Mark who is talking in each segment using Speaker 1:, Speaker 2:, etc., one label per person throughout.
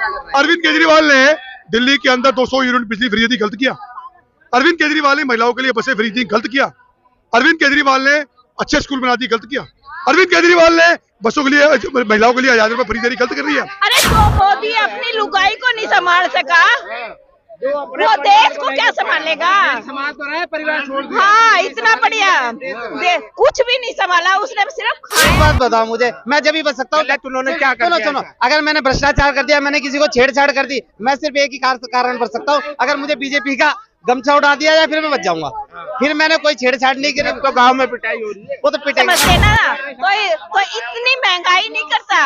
Speaker 1: अरविंद केजरीवाल ने दिल्ली के अंदर 200 यूनिट बिजली फ्री दी, गलत किया। अरविंद केजरीवाल ने महिलाओं के लिए बसें फ्री दी, गलत किया। अरविंद केजरीवाल ने अच्छे स्कूल बना दी, गलत किया। अरविंद केजरीवाल ने बसों के लिए महिलाओं के लिए 1000 रुपए फ्री देनी, गलत कर रही है।
Speaker 2: अरे तो मोदी अपनी लुगाई को नहीं संभाल सका, वो देश को क्या संभालेगा?
Speaker 3: समाज तो रहे, परिवार छोड़ दिया।
Speaker 2: हाँ, इतना बढ़िया कुछ भी नहीं संभाला उसने, सिर्फ
Speaker 4: एक बात बताओ मुझे, मैं जब भी बच सकता हूँ।
Speaker 3: उन्होंने क्या कर दिया?
Speaker 4: सुनो, अगर मैंने भ्रष्टाचार कर दिया, मैंने किसी को छेड़छाड़ कर दी, मैं सिर्फ एक ही कारण पर सकता हूँ, अगर मुझे बीजेपी का गमछा उड़ा दिया जाए, फिर मैं बच जाऊंगा। फिर मैंने कोई छेड़छाड़ नहीं की।
Speaker 3: तो गांव में पिटाई हो रही है,
Speaker 4: वो तो पिटाई
Speaker 2: समझते ना, तो इतनी महंगाई नहीं करता।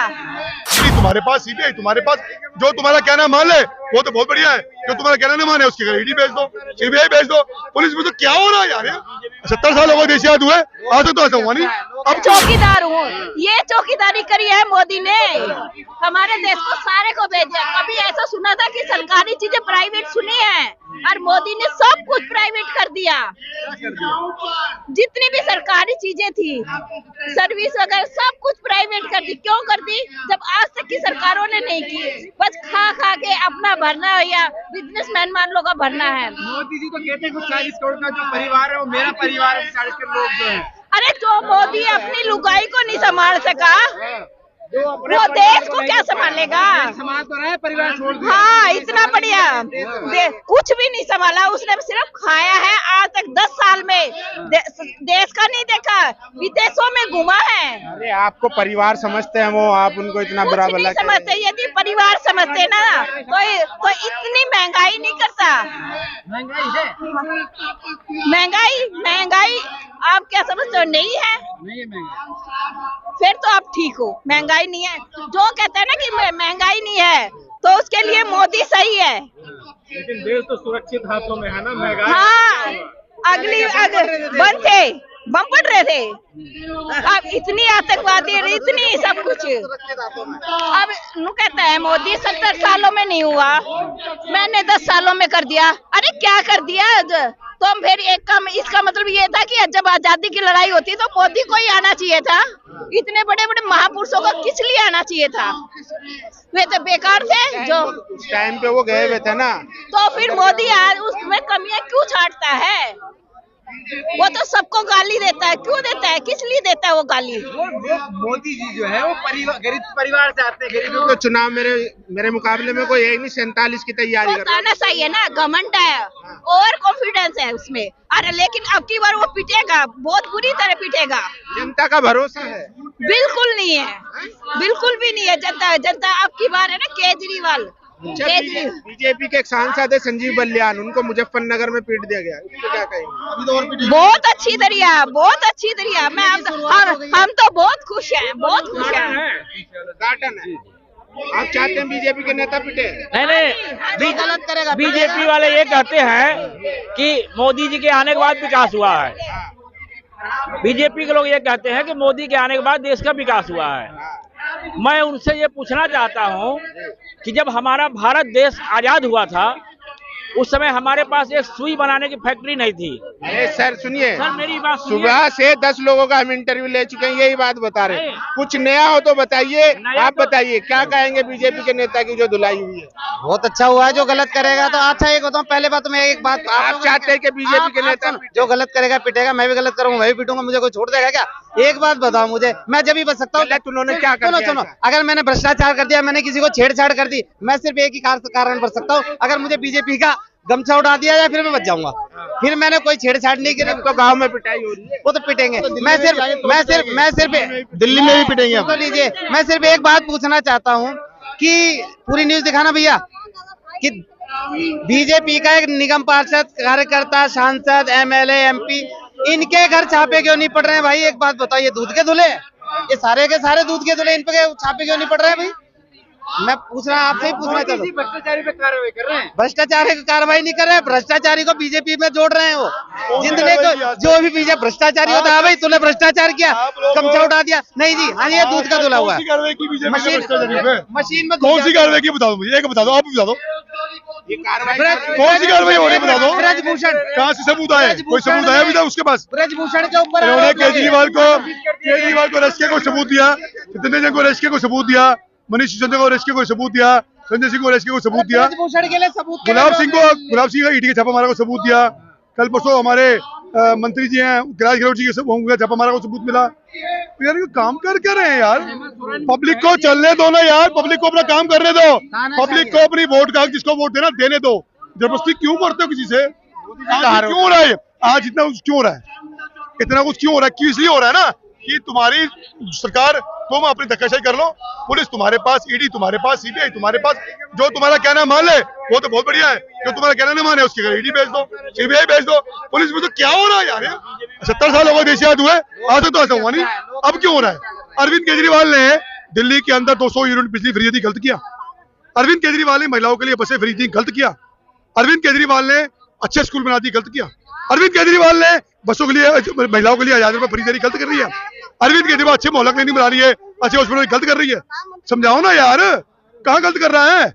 Speaker 1: तुम्हारे पास सीबीआई, तुम्हारे पास जो तुम्हारा कहना मान ले वो तो बहुत बढ़िया है, जो तुम्हारा कहना नहीं माने उसके घर ईडी भेज दो, सीबीआई भेज दो, पुलिस में तो क्या हो रहा है यार? 70 साल हो गए देश याद हुए, आज तक तो ऐसा हुआ नहीं।
Speaker 2: अब चौकीदार हूँ, ये चौकीदारी करी है मोदी ने, हमारे देश को सारे को भेजा। कभी ऐसा सुना था कि सरकारी चीजें प्राइवेट सुनी है, और मोदी ने सब कुछ प्राइवेट कर दिया। जितनी भी सरकारी चीजें थी, सर्विस वगैरह, सब कुछ प्राइवेट कर दी। क्यों कर दी? जब आज तक की सरकारों ने नहीं की, बस खा खा के अपना भरना है, या बिजनेसमैन मान लो का भरना है।
Speaker 3: मोदी जी तो कहते हैं कुछ 40 करोड़ का जो परिवार है वो मेरा परिवार है, 40 करोड़ लोग जो है।
Speaker 2: अरे जो मोदी अपनी लुगाई को नहीं संभाल सका, वो देश को क्या संभालेगा?
Speaker 3: समाज तो रहे, परिवार छोड़ दिया।
Speaker 2: हाँ, इतना बढ़िया कुछ भी नहीं संभाला उसने, सिर्फ खाया है। आज तक 10 साल में देश का नहीं देखा, विदेशों में घुमा है।
Speaker 3: अरे आपको परिवार समझते हैं वो, आप उनको इतना बुरा भला
Speaker 2: समझते? यदि परिवार समझते ना तो इतनी महंगाई नहीं करता।
Speaker 3: महंगाई है,
Speaker 2: महंगाई आप क्या समझते हो? नहीं है,
Speaker 3: नहीं है महंगाई।
Speaker 2: फिर तो आप ठीक हो। महंगाई नहीं है, जो कहते हैं ना कि महंगाई नहीं है, तो उसके लिए मोदी सही है।
Speaker 3: लेकिन देश तो सुरक्षित हाथों में है ना, महंगाई।
Speaker 2: हाँ, बंद थे, बम पड़ रहे थे, अब इतनी आतंकवादी, इतनी सब कुछ। अब नु कहता है मोदी 70 सालों में नहीं हुआ, मैंने 10 सालों में कर दिया। अरे क्या कर दिया? तो हम फिर इसका मतलब ये था कि जब आजादी की लड़ाई होती तो मोदी को ही आना चाहिए था। इतने बड़े बड़े महापुरुषों को किस लिए आना चाहिए था? वे तो बेकार थे जो
Speaker 3: उस टाइम पे वो गए हुए थे ना।
Speaker 2: तो फिर मोदी आज उसमें कमियां क्यों छांटता है? वो तो सबको गाली देता है, क्यों देता है? किस लिए देता है वो गाली?
Speaker 3: मोदी जी जो है वो गरीब परिवार से आते हैं, गरीबों को चुनाव मेरे मुकाबले में कोई है नहीं, 47 की तैयारी कर
Speaker 2: आना सही है ना, घमंड है, ओवर कॉन्फिडेंस है उसमें। अरे लेकिन अब की बार वो पिटेगा, बहुत बुरी तरह पिटेगा।
Speaker 3: जनता का भरोसा है?
Speaker 2: बिल्कुल नहीं है, बिल्कुल भी नहीं है। जनता अब की बार है ना केजरीवाल।
Speaker 3: बीजेपी के एक सांसद है संजीव बलियान, उनको मुजफ्फरनगर में पीट दिया गया, इसको क्या कहेंगे?
Speaker 2: बहुत अच्छी दरिया, बहुत अच्छी दरिया। हम तो बहुत खुश हैं, बहुत खुश हैं।
Speaker 3: गाटन है। आप चाहते हैं बीजेपी के नेता पिटे?
Speaker 5: नहीं, गलत करेगा। बीजेपी वाले ये कहते हैं कि मोदी जी के आने के बाद विकास हुआ है। बीजेपी के लोग ये कहते हैं कि मोदी के आने के बाद देश का विकास हुआ है। मैं उनसे ये पूछना चाहता हूँ कि जब हमारा भारत देश आजाद हुआ था, उस समय हमारे पास एक सुई बनाने की फैक्ट्री नहीं थी।
Speaker 3: अरे सर सुनिए,
Speaker 5: सर मेरी बात सुनिए।
Speaker 3: सुबह से 10 लोगों का हम इंटरव्यू ले चुके हैं, यही बात बता रहे हैं। कुछ नया हो तो बताइए। आप बताइए क्या कहेंगे बीजेपी के नेता की जो धुलाई हुई है?
Speaker 4: बहुत अच्छा हुआ है। जो गलत करेगा तो अच्छा, एक बताऊं पहले बात में, एक बात
Speaker 3: आप चाहते हैं कि बीजेपी के नेता
Speaker 4: जो गलत करेगा पिटेगा, मैं भी गलत करूंगा मैं भी पिटूंगा, मुझे कोई छोड़ देगा क्या? एक बात बताओ मुझे, मैं जब भी बच सकता हूँ।
Speaker 3: उन्होंने क्या कर दिया?
Speaker 4: सुनो, अगर मैंने भ्रष्टाचार कर दिया, मैंने किसी को छेड़छाड़ कर दी, मैं सिर्फ एक ही कारण पर सकता हूँ, अगर मुझे बीजेपी का गमछा उड़ा दिया जाए, फिर मैं बच जाऊंगा। फिर मैंने कोई छेड़छाड़ नहीं की।
Speaker 3: तो गांव में पिटाई हो रही है,
Speaker 4: वो तो पिटेंगे। मैं सिर्फ
Speaker 1: दिल्ली में भी पिटेंगे।
Speaker 4: तो लीजिए, मैं सिर्फ एक बात पूछना चाहता हूँ कि पूरी न्यूज दिखाना भैया, कि बीजेपी का एक निगम पार्षद, कार्यकर्ता, सांसद, एमएलए, एमपी, इनके घर छापे क्यों नहीं पड़ रहे हैं भाई? एक बात बताइए, दूध के धुले? ये सारे के सारे दूध के धुले, इन पे छापे क्यों नहीं पड़ रहे हैं भाई? मैं पूछ रहा, आपसे ही पूछना चाहता हूँ।
Speaker 3: भ्रष्टाचारी पे कार्रवाई कर रहे हैं?
Speaker 4: भ्रष्टाचारी की कार्रवाई नहीं कर रहे हैं, भ्रष्टाचारी को बीजेपी में जोड़ रहे हैं। वो जितने को जो भी बीजेपी भ्रष्टाचारी होता है, भाई तूने भ्रष्टाचार किया, गमछा उठा दिया, नहीं जी, हाँ ये दूध का धुला हुआ है। मशीन में
Speaker 1: कौन सी कार्रवाई की बता दो मुझे, एक बता दो, आप भी बता दो।
Speaker 3: ये कार्रवाई
Speaker 1: कौन सी कार्रवाई हो रही है बता दो।
Speaker 4: ब्रजभूषण
Speaker 1: कहाँ से सबूत आए? कोई सबूत आया अभी तक उसके पास?
Speaker 4: ब्रजभूषण के ऊपर
Speaker 1: उन्होंने केजरीवाल को रेस्क्यू को सबूत दिया, जितेंद्र जन को रेस्क्यू को सबूत दिया, मनीष सिसोदिया को रेस्क्यू को सबूत दिया, संजय सिंह को अरेस्ट किया को सबूत दिया,
Speaker 4: ब्रजभूषण के लिए सबूत के लिए
Speaker 1: गुलाब सिंह का ईडी का छापा मारा को सबूत दिया, कल परसों हमारे मंत्री जी हैं गिरिराज गहलोत जी के छापा मारा को सबूत मिला। यार ये काम कर रहे हैं यार, पब्लिक को चलने दो ना यार, पब्लिक को अपना काम करने दो, पब्लिक को अपनी वोट का जिसको वोट देना देने दो, जबरदस्ती क्यों करते हो किसी से? क्यों हो रहा है आज इतना कुछ क्यों हो रहा है, इतना कुछ क्यों हो रहा है? क्यों इसलिए हो रहा है ना कि तुम्हारी सरकार, तुम अपनी धक्काशाही कर लो, पुलिस तुम्हारे पास, ईडी तुम्हारे पास, सीबीआई तुम्हारे पास, जो तुम्हारा कहना मान ले वो तो बहुत बढ़िया है, जो तुम्हारा कहना नहीं माने उसके घर ईडी भेज दो, सीबीआई भेज दो, पुलिस में तो क्या हो रहा है यार? 70 साल हो गए देश आजाद हुए, आज तक तो ऐसा हुआ नहीं, अब क्यों हो रहा है? अरविंद केजरीवाल ने दिल्ली के अंदर 200 यूनिट बिजली फ्री दी, गलत किया। अरविंद केजरीवाल ने महिलाओं के लिए बसें फ्री दी, गलत किया। अरविंद केजरीवाल ने अच्छे स्कूल बना दी, गलत किया। अरविंद केजरीवाल ने बसों के लिए महिलाओं के लिए 1000 रुपए फ्री दे रही, गलत कर रही है। अरविंद केजरीवाल अच्छे मोहल्ला क्लिनिक बना रही है, अच्छे हॉस्पिटल गलत कर रही है। समझाओ ना यार, कहाँ गलत कर रहा है?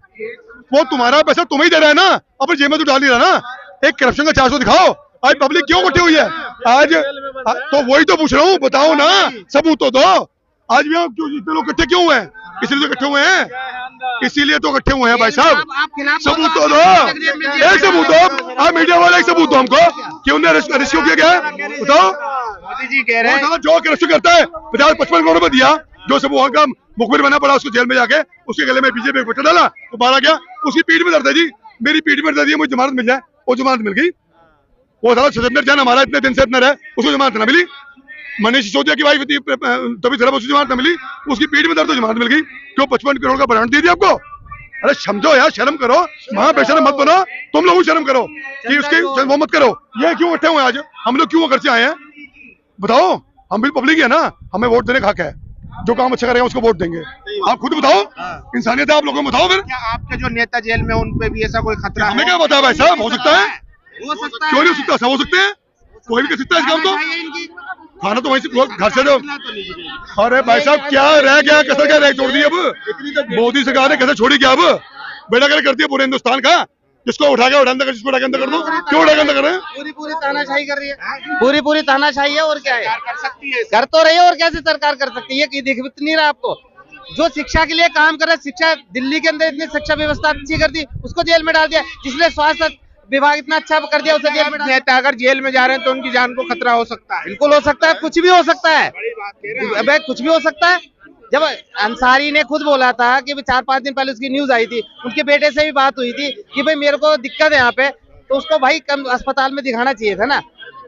Speaker 1: वो तुम्हारा पैसा तुम ही दे रहा है ना, अपनी जेब में तो डाल ही रहा ना। एक करप्शन का 400 दिखाओ। आज पब्लिक क्यों इकट्ठी हुई है? आज तो वही तो पूछ रहा हूँ, बताओ ना, सबूत तो दो। आज भी हम इतने लोग इकट्ठे क्यों हुए हैं? इसीलिए तो इकट्ठे हुए हैं, इसीलिए तो इकट्ठे हुए हैं भाई साहब। सबूत तो दो, एक सबूत दो, आप मीडिया वाले एक सबूत दो हमको कि उन्हें अरेस्ट क्यों किया गया है, बताओ।
Speaker 3: मोदी जी कह रहे हैं
Speaker 1: जो करप्शन करता है 50-55 करोड़ रुपए दिया, जो सब वहां का मुखबिर बना पड़ा, उसको जेल में जाके उसके गले में बीजेपी बच्चा डाला तो मारा गया, उसकी पीठ में दर्द है जी, मेरी पीठ में दर्द है, मुझे जमानत मिल जाए, वो जमानत मिल गई। वो सारा सदर जान हमारा इतने दिन से इतना रहे, उसको जमानत ना मिली। मनीष सिसोदिया की वाइफ थी तभी जरा उसकी जमानत ना मिली, उसकी पीठ में दर्द तो जमानत मिल गई। क्यों 55 करोड़ का ब्रांड दे दिया आपको? अरे समझो यार, शर्म करो, वहां बेशर्म मत बनो, तुम लोग शर्म करो कि उसके वो मत करो। ये क्यों इकट्ठे हुए आज? हम लोग क्यों घर से आए हैं बताओ? हम भी पब्लिक है ना, हमें वोट देने का हक है, जो काम अच्छा करेगा उसको वोट देंगे। आप खुद बताओ, इंसानियत है आप लोगों को बताओ। फिर
Speaker 3: क्या आपके जो नेता जेल में उन पे भी ऐसा कोई खतरा
Speaker 1: हमें क्या बताया भाई साहब? हो सकता है, क्यों नहीं हो सकता? सब हो सकते हैं, कोई भी कर सकता है इस काम को। खाना तो वहीं से घर से दो। अरे भाई साहब क्या रह गया, कसर क्या रह छोड़ दी? अब मोदी सरकार ने कसर छोड़ी क्या? अब बेड़ा कर दिया पूरे हिंदुस्तान का, जिसको उठा के अंदर कर, जिसको उठा के अंदर कर दो। क्यों उठा के अंदर कर रहे हैं?
Speaker 4: पूरी तानाशाही कर रही है, पूरी तानाशाही है। और क्या है,
Speaker 3: कर सकती है,
Speaker 4: कर तो रही है, और कैसे सरकार कर सकती है? ये दिख नहीं रहा आपको? जो शिक्षा के लिए काम कर रहा है, शिक्षा दिल्ली के अंदर इतनी शिक्षा व्यवस्था अच्छी कर दी, उसको जेल में डाल दिया। जिसने स्वास्थ्य विभाग इतना अच्छा कर दिया, उसे जेल में डाल दिया।
Speaker 3: नेता अगर जेल में जा रहे हैं तो उनकी जान को खतरा हो सकता है।
Speaker 4: बिल्कुल हो सकता है, कुछ भी हो सकता है,
Speaker 3: बड़ी बात कह रहे हैं।
Speaker 4: अबे कुछ भी हो सकता है। जब अंसारी ने खुद बोला था कि 4-5 दिन पहले उसकी न्यूज आई थी, उनके बेटे से भी बात हुई थी कि भाई मेरे को दिक्कत है यहाँ पे, तो उसको भाई कम अस्पताल में दिखाना चाहिए था ना।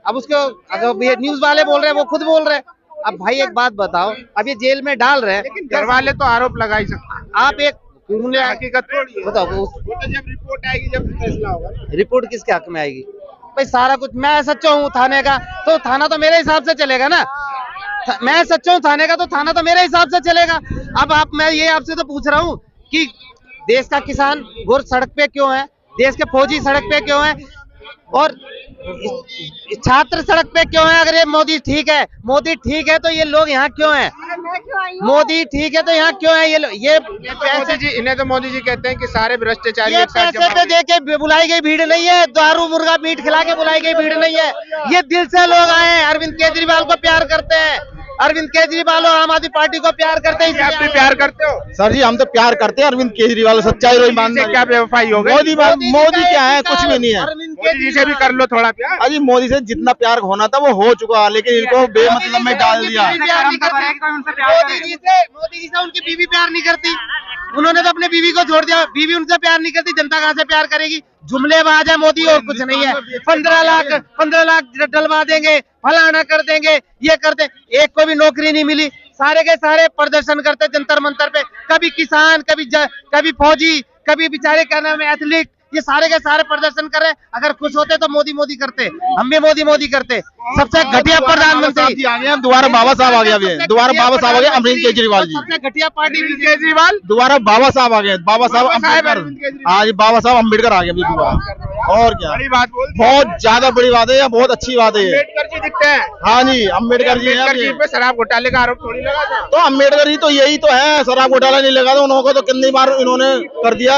Speaker 4: अब उसको अगर न्यूज वाले बोल रहे हैं, वो खुद बोल रहे हैं। अब भाई एक बात बताओ, अब ये जेल में डाल रहे हैं,
Speaker 3: लेकिन घर वाले तो आरोप लगा ही सकते हैं।
Speaker 4: आप एक
Speaker 3: हकीकत थोड़ी है।
Speaker 4: बताओ,
Speaker 3: वो तो जब रिपोर्ट आएगी जब फैसला होगा।
Speaker 4: रिपोर्ट किसके हक में आएगी? भाई सारा कुछ, मैं सच्चा हूँ थाने का तो थाना तो मेरे हिसाब से चलेगा ना। मैं सच्चा हूँ थाने का तो थाना तो मेरे हिसाब से चलेगा। अब मैं ये आपसे तो पूछ रहा हूँ कि देश का किसान गुर सड़क पे क्यों है, देश के फौजी सड़क पे क्यों है, और छात्र सड़क पे क्यों है? अगर ये मोदी ठीक है तो ये लोग यहाँ क्यों हैं? मोदी ठीक है तो यहाँ क्यों है? ये
Speaker 3: मोदी जी, इन्हें तो मोदी जी कहते हैं कि सारे भ्रष्टाचारी
Speaker 4: ये पैसे पे दे के बुलाई गई भीड़ नहीं है, दारू मुर्गा मीट खिला के बुलाई गई भीड़ नहीं है। ये दिल से लोग आए हैं, अरविंद केजरीवाल को प्यार करते हैं, अरविंद केजरीवाल और आम आदमी पार्टी को प्यार करते हैं।
Speaker 3: आप भी प्यार करते हो?
Speaker 6: सर जी हम तो प्यार करते हैं अरविंद केजरीवाल, सच्चाई और ईमानदारी।
Speaker 3: क्या बेवफाई हो गई?
Speaker 6: मोदी क्या है? कुछ भी नहीं है।
Speaker 3: मोदी जी से भी कर लो थोड़ा प्यार।
Speaker 6: अजी मोदी से जितना प्यार होना था वो हो चुका, लेकिन इनको बेमतलब में डाल दिया।
Speaker 4: मोदी जी से उनकी बीवी प्यार नहीं करती, उन्होंने तो अपने बीवी को छोड़ दिया। बीवी उनसे प्यार नहीं करती, जनता कहाँ से प्यार करेगी? जुमलेबाज है मोदी और कुछ नहीं है। 15 लाख डलवा देंगे, फलाना कर देंगे, ये कर दे, एक को भी नौकरी नहीं मिली। सारे के सारे प्रदर्शन करते जंतर मंतर पे, कभी किसान, कभी फौजी, कभी बेचारे क्या नाम है एथलीट, ये सारे के सारे प्रदर्शन कर रहे हैं। अगर खुश होते तो मोदी करते, हम भी मोदी करते। सबसे घटिया प्रधानमंत्री
Speaker 6: आ गए, दोबारा बाबा साहब आ गया, दोबारा बाबा साहब आ गए अरविंद केजरीवाल जी।
Speaker 4: सबसे घटिया पार्टी केजरीवाल,
Speaker 6: दोबारा बाबा साहब आ गए, बाबा साहब अम्बेडकर। आज बाबा साहब अम्बेडकर आ गए दोबारा। और क्या
Speaker 3: बड़ी बात बोल,
Speaker 6: बहुत ज्यादा बड़ी बात है, बहुत अच्छी बात है।
Speaker 3: अम्बेडकर जी दिखते हैं।
Speaker 6: हाँ जी, अम्बेडकर जी
Speaker 3: पे शराब घोटाले का आरोप थोड़ी लगा था।
Speaker 6: तो अम्बेडकर जी तो यही तो है, शराब घोटाला नहीं लगा था उन्होंने, तो कितनी बार इन्होंने कर दिया।